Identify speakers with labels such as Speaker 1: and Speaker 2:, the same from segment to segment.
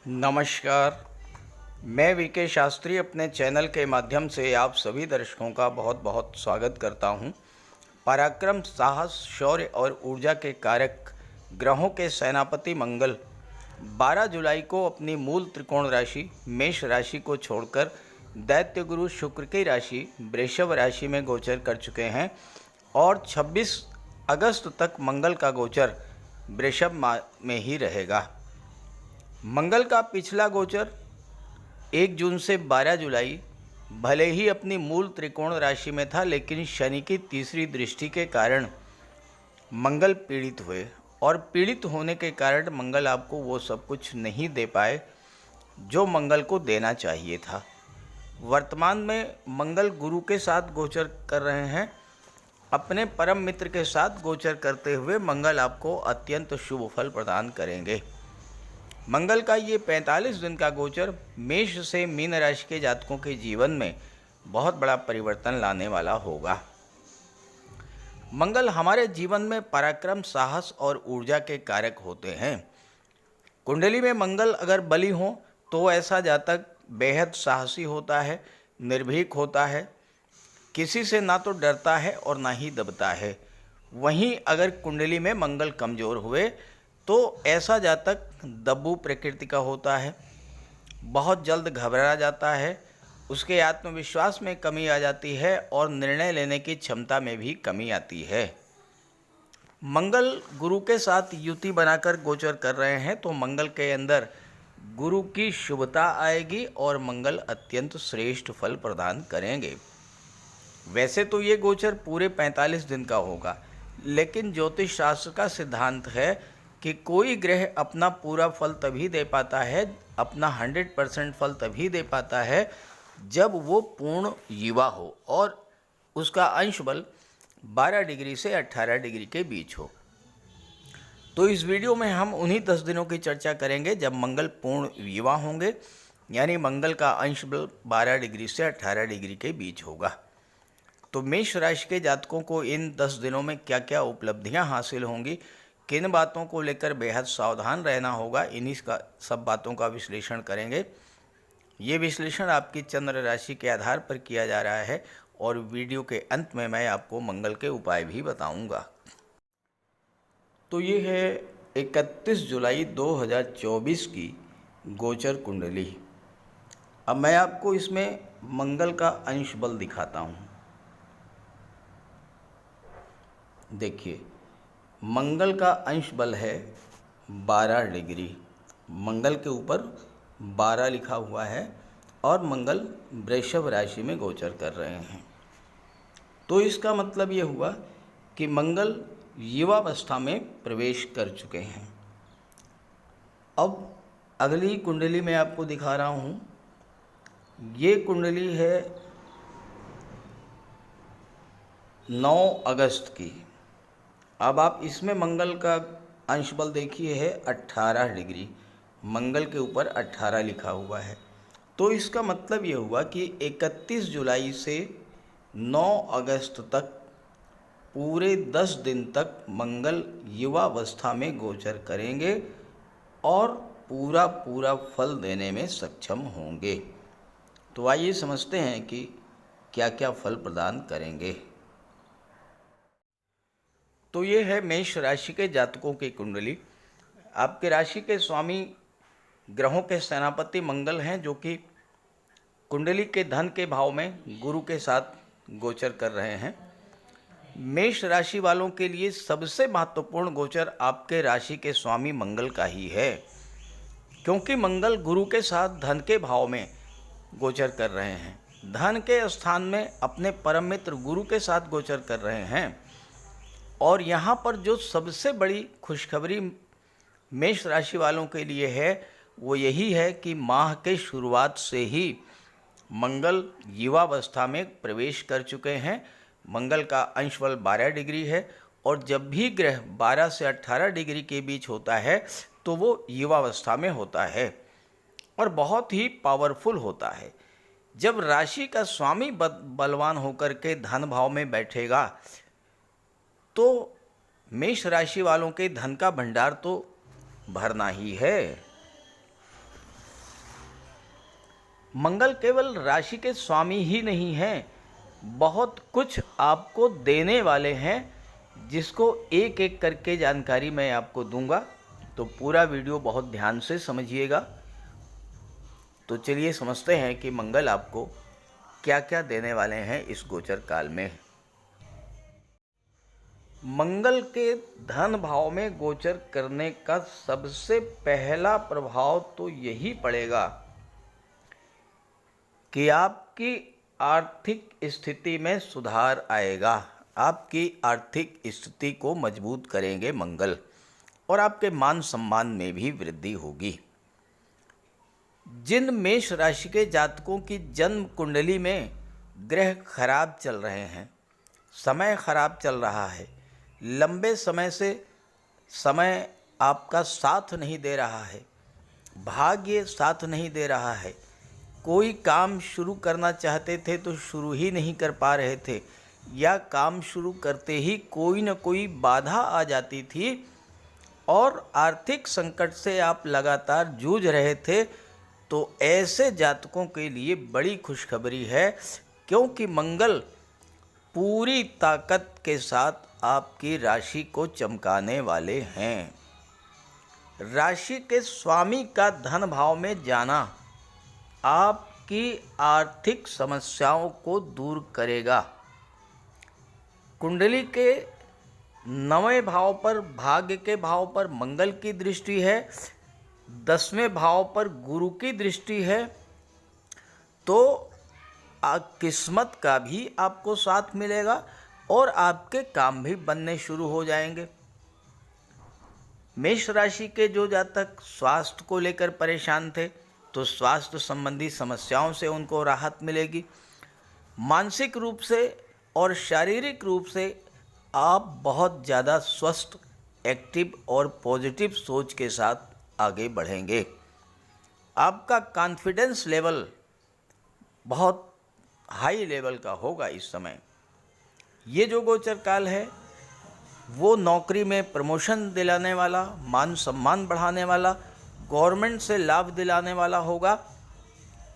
Speaker 1: नमस्कार। मैं वीके शास्त्री अपने चैनल के माध्यम से आप सभी दर्शकों का बहुत बहुत स्वागत करता हूं। पराक्रम, साहस, शौर्य और ऊर्जा के कारक ग्रहों के सेनापति मंगल 12 जुलाई को अपनी मूल त्रिकोण राशि मेष राशि को छोड़कर दैत्य गुरु शुक्र की राशि वृषभ राशि में गोचर कर चुके हैं और 26 अगस्त तक मंगल का गोचर वृषभ में ही रहेगा। मंगल का पिछला गोचर 1 जून से 12 जुलाई भले ही अपनी मूल त्रिकोण राशि में था, लेकिन शनि की तीसरी दृष्टि के कारण मंगल पीड़ित हुए और पीड़ित होने के कारण मंगल आपको वो सब कुछ नहीं दे पाए जो मंगल को देना चाहिए था। वर्तमान में मंगल गुरु के साथ गोचर कर रहे हैं। अपने परम मित्र के साथ गोचर करते हुए मंगल आपको अत्यंत शुभ फल प्रदान करेंगे। मंगल का ये 45 दिन का गोचर मेष से मीन राशि के जातकों के जीवन में बहुत बड़ा परिवर्तन लाने वाला होगा। मंगल हमारे जीवन में पराक्रम, साहस और ऊर्जा के कारक होते हैं। कुंडली में मंगल अगर बली हो तो ऐसा जातक बेहद साहसी होता है, निर्भीक होता है, किसी से ना तो डरता है और ना ही दबता है। वहीं अगर कुंडली में मंगल कमज़ोर हुए तो ऐसा जातक दब्बू प्रकृति का होता है, बहुत जल्द घबरा जाता है, उसके आत्मविश्वास में कमी आ जाती है और निर्णय लेने की क्षमता में भी कमी आती है। मंगल गुरु के साथ युति बनाकर गोचर कर रहे हैं तो मंगल के अंदर गुरु की शुभता आएगी और मंगल अत्यंत श्रेष्ठ फल प्रदान करेंगे। वैसे तो ये गोचर पूरे 45 दिन का होगा, लेकिन ज्योतिष शास्त्र का सिद्धांत है कि कोई ग्रह अपना पूरा फल तभी दे पाता है, अपना 100% फल तभी दे पाता है जब वो पूर्ण युवा हो और उसका अंश बल 12 डिग्री से 18 डिग्री के बीच हो। तो इस वीडियो में हम उन्हीं 10 दिनों की चर्चा करेंगे जब मंगल पूर्ण युवा होंगे, यानी मंगल का अंश बल 12 डिग्री से 18 डिग्री के बीच होगा। तो मेष राशि के जातकों को इन 10 दिनों में क्या क्या उपलब्धियां हासिल होंगी, किन बातों को लेकर बेहद सावधान रहना होगा, इन्हीं का सब बातों का विश्लेषण करेंगे। ये विश्लेषण आपकी चंद्र राशि के आधार पर किया जा रहा है और वीडियो के अंत में मैं आपको मंगल के उपाय भी बताऊंगा। तो ये है 31 जुलाई 2024 की गोचर कुंडली। अब मैं आपको इसमें मंगल का अंश बल दिखाता हूँ। देखिए, मंगल का अंश बल है 12 डिग्री। मंगल के ऊपर 12 लिखा हुआ है और मंगल वृषभ राशि में गोचर कर रहे हैं। तो इसका मतलब ये हुआ कि मंगल युवावस्था में प्रवेश कर चुके हैं। अब अगली कुंडली मैं आपको दिखा रहा हूँ। ये कुंडली है 9 अगस्त की। अब आप इसमें मंगल का अंश बल देखिए है 18 डिग्री। मंगल के ऊपर 18 लिखा हुआ है। तो इसका मतलब ये हुआ कि 31 जुलाई से 9 अगस्त तक पूरे 10 दिन तक मंगल युवावस्था में गोचर करेंगे और पूरा पूरा फल देने में सक्षम होंगे। तो आइए समझते हैं कि क्या क्या फल प्रदान करेंगे। तो ये है मेष राशि के जातकों की कुंडली। आपके राशि के स्वामी ग्रहों के सेनापति मंगल हैं, जो कि कुंडली के धन के भाव में गुरु के साथ गोचर कर रहे हैं। मेष राशि वालों के लिए सबसे महत्वपूर्ण गोचर आपके राशि के स्वामी मंगल का ही है, क्योंकि मंगल गुरु के साथ धन के भाव में गोचर कर रहे हैं। धन के स्थान में अपने परम मित्र गुरु के साथ गोचर कर रहे हैं। और यहाँ पर जो सबसे बड़ी खुशखबरी मेष राशि वालों के लिए है वो यही है कि माह के शुरुआत से ही मंगल युवावस्था में प्रवेश कर चुके हैं। मंगल का अंश बल 12 डिग्री है और जब भी ग्रह 12 से 18 डिग्री के बीच होता है तो वो युवावस्था में होता है और बहुत ही पावरफुल होता है। जब राशि का स्वामी बलवान होकर के धन भाव में बैठेगा तो मेष राशि वालों के धन का भंडार तो भरना ही है। मंगल केवल राशि के स्वामी ही नहीं हैं, बहुत कुछ आपको देने वाले हैं, जिसको एक एक करके जानकारी मैं आपको दूंगा। तो पूरा वीडियो बहुत ध्यान से समझिएगा। तो चलिए समझते हैं कि मंगल आपको क्या क्या देने वाले हैं इस गोचर काल में। मंगल के धन भाव में गोचर करने का सबसे पहला प्रभाव तो यही पड़ेगा कि आपकी आर्थिक स्थिति में सुधार आएगा। आपकी आर्थिक स्थिति को मजबूत करेंगे मंगल, और आपके मान सम्मान में भी वृद्धि होगी। जिन मेष राशि के जातकों की जन्म कुंडली में ग्रह खराब चल रहे हैं, समय खराब चल रहा है, लंबे समय से समय आपका साथ नहीं दे रहा है, भाग्य साथ नहीं दे रहा है, कोई काम शुरू करना चाहते थे तो शुरू ही नहीं कर पा रहे थे, या काम शुरू करते ही कोई न कोई बाधा आ जाती थी और आर्थिक संकट से आप लगातार जूझ रहे थे, तो ऐसे जातकों के लिए बड़ी खुशखबरी है, क्योंकि मंगल पूरी ताकत के साथ आपकी राशि को चमकाने वाले हैं। राशि के स्वामी का धन भाव में जाना आपकी आर्थिक समस्याओं को दूर करेगा। कुंडली के 9वें भाव पर, भाग्य के भाव पर मंगल की दृष्टि है, 10वें भाव पर गुरु की दृष्टि है, तो किस्मत का भी आपको साथ मिलेगा और आपके काम भी बनने शुरू हो जाएंगे। मेष राशि के जो जातक स्वास्थ्य को लेकर परेशान थे, तो स्वास्थ्य संबंधी समस्याओं से उनको राहत मिलेगी। मानसिक रूप से और शारीरिक रूप से आप बहुत ज़्यादा स्वस्थ, एक्टिव और पॉजिटिव सोच के साथ आगे बढ़ेंगे। आपका कॉन्फिडेंस लेवल बहुत हाई लेवल का होगा इस समय। ये जो गोचर काल है वो नौकरी में प्रमोशन दिलाने वाला, मान सम्मान बढ़ाने वाला, गवर्नमेंट से लाभ दिलाने वाला होगा।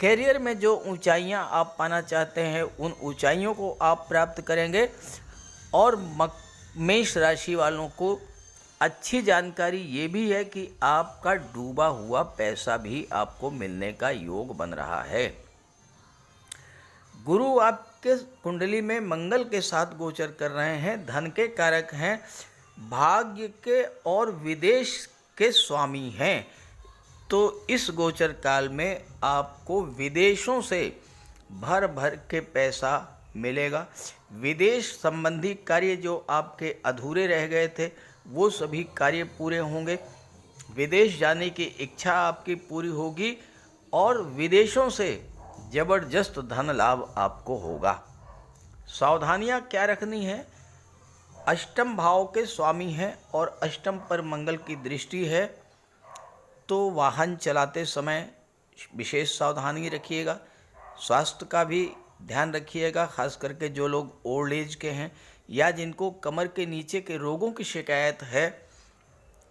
Speaker 1: कैरियर में जो ऊंचाइयां आप पाना चाहते हैं उन ऊंचाइयों को आप प्राप्त करेंगे। और मेष राशि वालों को अच्छी जानकारी ये भी है कि आपका डूबा हुआ पैसा भी आपको मिलने का योग बन रहा है। गुरु आपके कुंडली में मंगल के साथ गोचर कर रहे हैं, धन के कारक हैं, भाग्य के और विदेश के स्वामी हैं। तो इस गोचर काल में आपको विदेशों से भर भर के पैसा मिलेगा। विदेश संबंधी कार्य जो आपके अधूरे रह गए थे वो सभी कार्य पूरे होंगे। विदेश जाने की इच्छा आपकी पूरी होगी और विदेशों से जबरदस्त धन लाभ आपको होगा। सावधानियां क्या रखनी है? अष्टम भाव के स्वामी हैं और अष्टम पर मंगल की दृष्टि है, तो वाहन चलाते समय विशेष सावधानी रखिएगा। स्वास्थ्य का भी ध्यान रखिएगा, खास करके जो लोग ओल्ड एज के हैं या जिनको कमर के नीचे के रोगों की शिकायत है,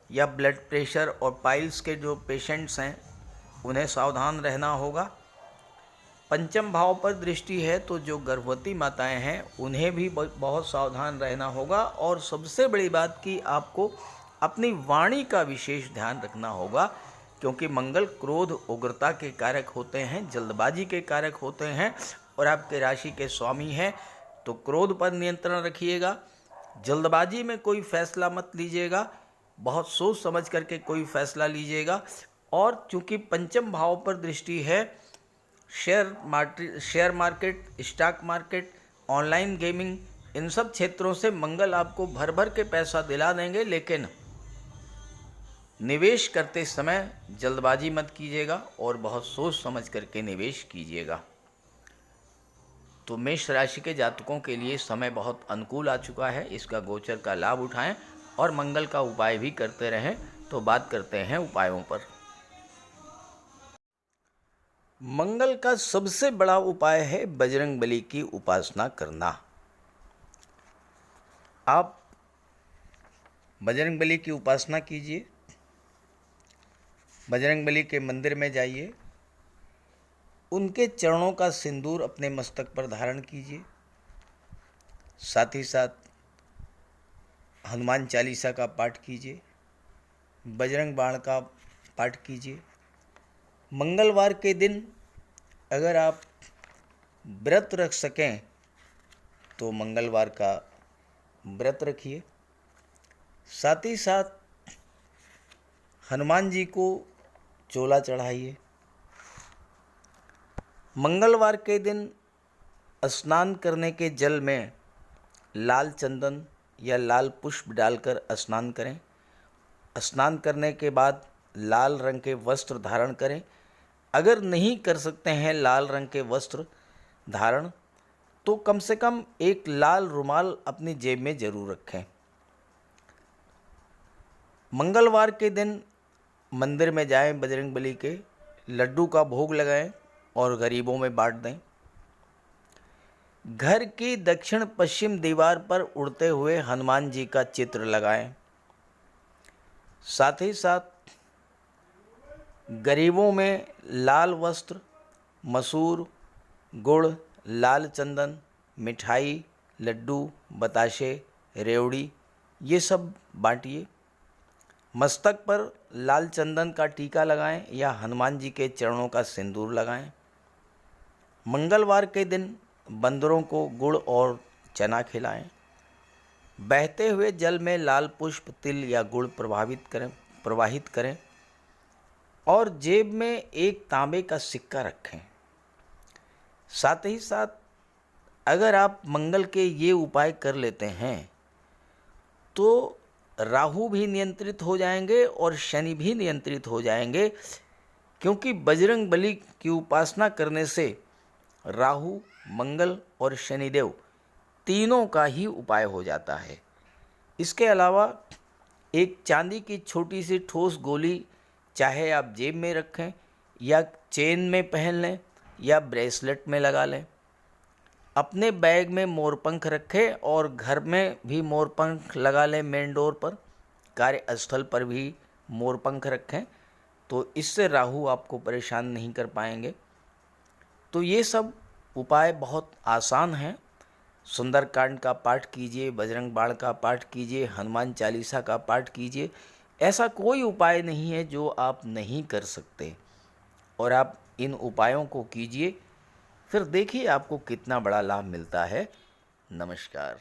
Speaker 1: या ब्लड प्रेशर और पाइल्स के जो पेशेंट्स हैं उन्हें सावधान रहना होगा। पंचम भाव पर दृष्टि है, तो जो गर्भवती माताएं हैं उन्हें भी बहुत सावधान रहना होगा। और सबसे बड़ी बात कि आपको अपनी वाणी का विशेष ध्यान रखना होगा, क्योंकि मंगल क्रोध उग्रता के कारक होते हैं, जल्दबाजी के कारक होते हैं और आपके राशि के स्वामी हैं। तो क्रोध पर नियंत्रण रखिएगा, जल्दबाजी में कोई फैसला मत लीजिएगा, बहुत सोच समझ करके कोई फैसला लीजिएगा। और चूंकि पंचम भाव पर दृष्टि है, share market, stock market, online gaming, इन सब क्षेत्रों से मंगल आपको भर भर के पैसा दिला देंगे, लेकिन निवेश करते समय जल्दबाजी मत कीजिएगा और बहुत सोच समझ करके निवेश कीजिएगा। तो मेष राशि के जातकों के लिए समय बहुत अनुकूल आ चुका है, इसका गोचर का लाभ उठाएं और मंगल का उपाय भी करते रहें। तो बात करते हैं उपायों पर। मंगल का सबसे बड़ा उपाय है बजरंगबली की उपासना करना। आप बजरंगबली की उपासना कीजिए, बजरंगबली के मंदिर में जाइए, उनके चरणों का सिंदूर अपने मस्तक पर धारण कीजिए। साथ ही साथ हनुमान चालीसा का पाठ कीजिए, बजरंग बाण का पाठ कीजिए। मंगलवार के दिन अगर आप व्रत रख सकें तो मंगलवार का व्रत रखिए। साथ ही साथ हनुमान जी को चोला चढ़ाइए। मंगलवार के दिन स्नान करने के जल में लाल चंदन या लाल पुष्प डालकर स्नान करें। स्नान करने के बाद लाल रंग के वस्त्र धारण करें। अगर नहीं कर सकते हैं लाल रंग के वस्त्र धारण, तो कम से कम एक लाल रुमाल अपनी जेब में जरूर रखें। मंगलवार के दिन मंदिर में जाएं, बजरंगबली के लड्डू का भोग लगाएं और गरीबों में बांट दें। घर की दक्षिण पश्चिम दीवार पर उड़ते हुए हनुमान जी का चित्र लगाएं। साथ ही साथ गरीबों में लाल वस्त्र, मसूर, गुड़, लाल चंदन, मिठाई, लड्डू, बताशे, रेवड़ी ये सब बांटिए। मस्तक पर लाल चंदन का टीका लगाएं या हनुमान जी के चरणों का सिंदूर लगाएं। मंगलवार के दिन बंदरों को गुड़ और चना खिलाएं। बहते हुए जल में लाल पुष्प, तिल या गुड़ प्रवाहित करें और जेब में एक तांबे का सिक्का रखें। साथ ही साथ अगर आप मंगल के ये उपाय कर लेते हैं तो राहु भी नियंत्रित हो जाएंगे और शनि भी नियंत्रित हो जाएंगे, क्योंकि बजरंग बली की उपासना करने से राहु, मंगल और शनिदेव तीनों का ही उपाय हो जाता है। इसके अलावा एक चांदी की छोटी सी ठोस गोली चाहे आप जेब में रखें या चेन में पहन लें या ब्रेसलेट में लगा लें। अपने बैग में मोरपंख रखें और घर में भी मोरपंख लगा लें। मेन डोर पर, कार्यस्थल पर भी मोरपंख रखें, तो इससे राहु आपको परेशान नहीं कर पाएंगे। तो ये सब उपाय बहुत आसान हैं। सुंदरकांड का पाठ कीजिए, बजरंग बाण का पाठ कीजिए, हनुमान चालीसा का पाठ कीजिए। ऐसा कोई उपाय नहीं है जो आप नहीं कर सकते, और आप इन उपायों को कीजिए, फिर देखिए आपको कितना बड़ा लाभ मिलता है। नमस्कार।